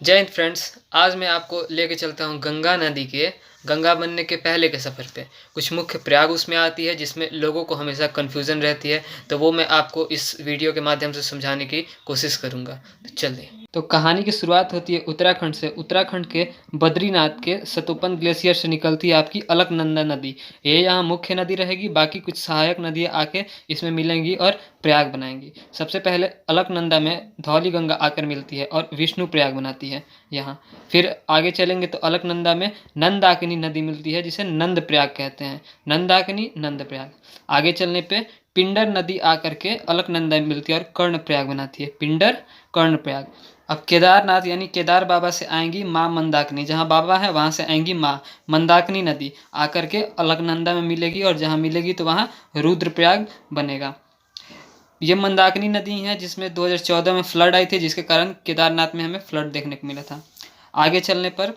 जय हिंद फ्रेंड्स। आज मैं आपको लेके चलता हूँ गंगा नदी के गंगा बनने के पहले के सफ़र पे। कुछ मुख्य प्रयाग उसमें आती है जिसमें लोगों को हमेशा कन्फ्यूज़न रहती है, तो वो मैं आपको इस वीडियो के माध्यम से समझाने की कोशिश करूँगा। तो चलिए। तो कहानी की शुरुआत होती है उत्तराखंड से। उत्तराखंड के बद्रीनाथ के सतोपन ग्लेशियर से निकलती है आपकी अलकनंदा नदी। ये यहाँ मुख्य नदी रहेगी, बाकी कुछ सहायक नदियाँ आके इसमें मिलेंगी और प्रयाग बनाएंगी। सबसे पहले अलकनंदा में धौली गंगा आकर मिलती है और विष्णु प्रयाग बनाती है यहाँ। फिर आगे चलेंगे तो अलकनंदा में नंदाकिनी नदी मिलती है जिसे नंद प्रयाग कहते हैं। नंदाकिनी नंद प्रयाग। आगे चलने पे पिंडर नदी आकर के अलकनंदा में मिलती है और कर्ण प्रयाग बनाती है। पिंडर कर्ण प्रयाग। अब केदारनाथ यानी केदार बाबा से आएंगी माँ मंदाकिनी, जहाँ बाबा है वहाँ से आएंगी माँ मंदाकिनी नदी आकर के अलकनंदा में मिलेगी और जहाँ मिलेगी तो वहाँ रुद्रप्रयाग बनेगा। ये मंदाकिनी नदी है जिसमें 2014 में फ्लड आई थी, जिसके कारण केदारनाथ में हमें फ्लड देखने को मिला था। आगे चलने पर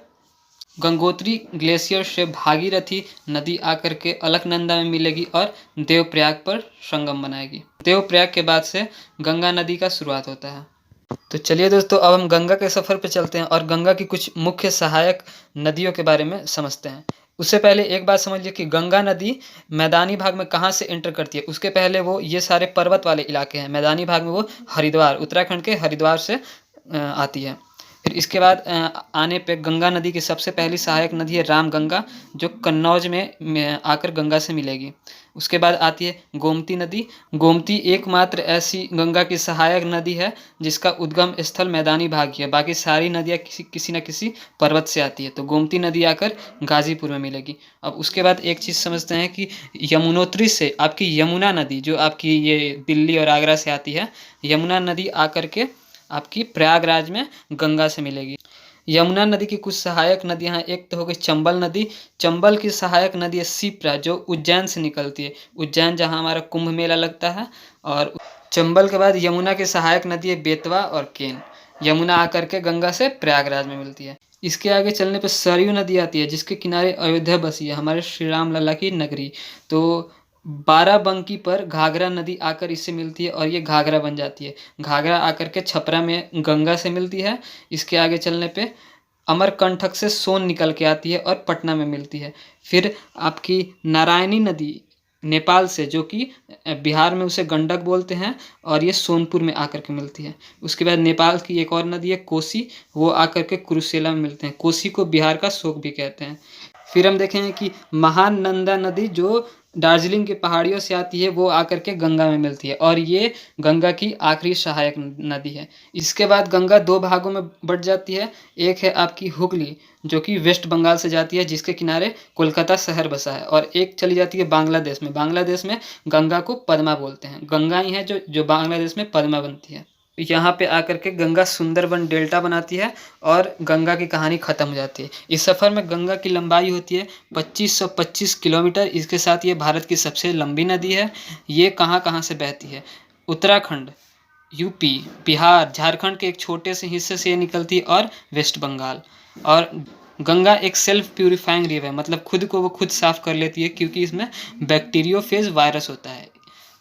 गंगोत्री ग्लेशियर से भागीरथी नदी आकर के अलकनंदा में मिलेगी और देवप्रयाग पर संगम बनाएगी। देवप्रयाग के बाद से गंगा नदी का शुरुआत होता है। तो चलिए दोस्तों, अब हम गंगा के सफ़र पर चलते हैं और गंगा की कुछ मुख्य सहायक नदियों के बारे में समझते हैं। उससे पहले एक बात समझ लीजिए कि गंगा नदी मैदानी भाग में कहाँ से एंटर करती है। उसके पहले वो ये सारे पर्वत वाले इलाके हैं, मैदानी भाग में वो हरिद्वार, उत्तराखंड के हरिद्वार से आती है। फिर इसके बाद आने पे गंगा नदी की सबसे पहली सहायक नदी है रामगंगा, जो कन्नौज में आकर गंगा से मिलेगी। उसके बाद आती है गोमती नदी। गोमती एकमात्र ऐसी गंगा की सहायक नदी है जिसका उद्गम स्थल मैदानी भाग ही है, बाकी सारी नदियाँ किसी न किसी पर्वत से आती है। तो गोमती नदी आकर गाजीपुर में मिलेगी। अब उसके बाद एक चीज़ समझते हैं कि यमुनोत्री से आपकी यमुना नदी, जो आपकी ये दिल्ली और आगरा से आती है, यमुना नदी आकर के आपकी प्रयागराज में गंगा से मिलेगी। यमुना नदी की कुछ सहायक नदियाँ हैं। एक तो हो गई चंबल नदी। चंबल की सहायक नदी है शिप्रा, जो उज्जैन से निकलती है। उज्जैन जहाँ हमारा कुंभ मेला लगता है। और चंबल के बाद यमुना की सहायक नदी है बेतवा और केन। यमुना आकर के गंगा से प्रयागराज में मिलती है। इसके आगे चलने पर सरयू नदी आती है जिसके किनारे अयोध्या बसी है, हमारे श्री राम लला की नगरी। तो बाराबंकी पर घाघरा नदी आकर इससे मिलती है और ये घाघरा बन जाती है। घाघरा आकर के छपरा में गंगा से मिलती है। इसके आगे चलने पे अमरकंटक से सोन निकल के आती है और पटना में मिलती है। फिर आपकी नारायणी नदी नेपाल से, जो कि बिहार में उसे गंडक बोलते हैं, और ये सोनपुर में आकर के मिलती है। उसके बाद नेपाल की एक और नदी है कोसी, वो आकर के कुरुसेला में मिलते हैं। कोसी को बिहार का शोक भी कहते हैं। फिर हम देखेंगे कि महानंदा नदी, जो दार्जिलिंग की पहाड़ियों से आती है, वो आकर के गंगा में मिलती है और ये गंगा की आखिरी सहायक नदी है। इसके बाद गंगा दो भागों में बट जाती है। एक है आपकी हुगली, जो कि वेस्ट बंगाल से जाती है, जिसके किनारे कोलकाता शहर बसा है, और एक चली जाती है बांग्लादेश में। बांग्लादेश में गंगा को पद्मा बोलते हैं। गंगा ही है जो बांग्लादेश में पद्मा बनती है। यहाँ पे आकर के गंगा सुंदरबन डेल्टा बनाती है और गंगा की कहानी खत्म हो जाती है। इस सफ़र में गंगा की लंबाई होती है 2525 किलोमीटर। इसके साथ ये भारत की सबसे लंबी नदी है। ये कहाँ कहाँ से बहती है? उत्तराखंड, यूपी, बिहार, झारखंड के एक छोटे से हिस्से से ये निकलती है और वेस्ट बंगाल। और गंगा एक सेल्फ प्यूरिफाइंग रिवर है, मतलब खुद को वो खुद साफ कर लेती है, क्योंकि इसमें बैक्टीरियोफेज वायरस होता है।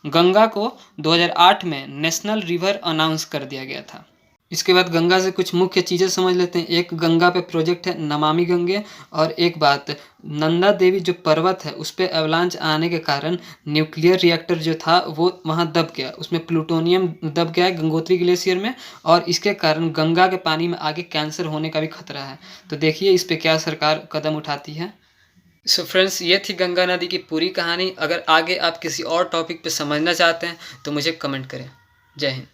गंगा को 2008 में नेशनल रिवर अनाउंस कर दिया गया था। इसके बाद गंगा से कुछ मुख्य चीज़ें समझ लेते हैं। एक गंगा पे प्रोजेक्ट है नमामि गंगे। और एक बात, नंदा देवी जो पर्वत है उस पर एवलांच आने के कारण न्यूक्लियर रिएक्टर जो था वो वहाँ दब गया, उसमें प्लूटोनियम दब गया है गंगोत्री ग्लेशियर में, और इसके कारण गंगा के पानी में आगे कैंसर होने का भी खतरा है। तो देखिए इस पर क्या सरकार कदम उठाती है। सो फ्रेंड्स, ये थी गंगा नदी की पूरी कहानी। अगर आगे आप किसी और टॉपिक पे समझना चाहते हैं तो मुझे कमेंट करें। जय हिंद।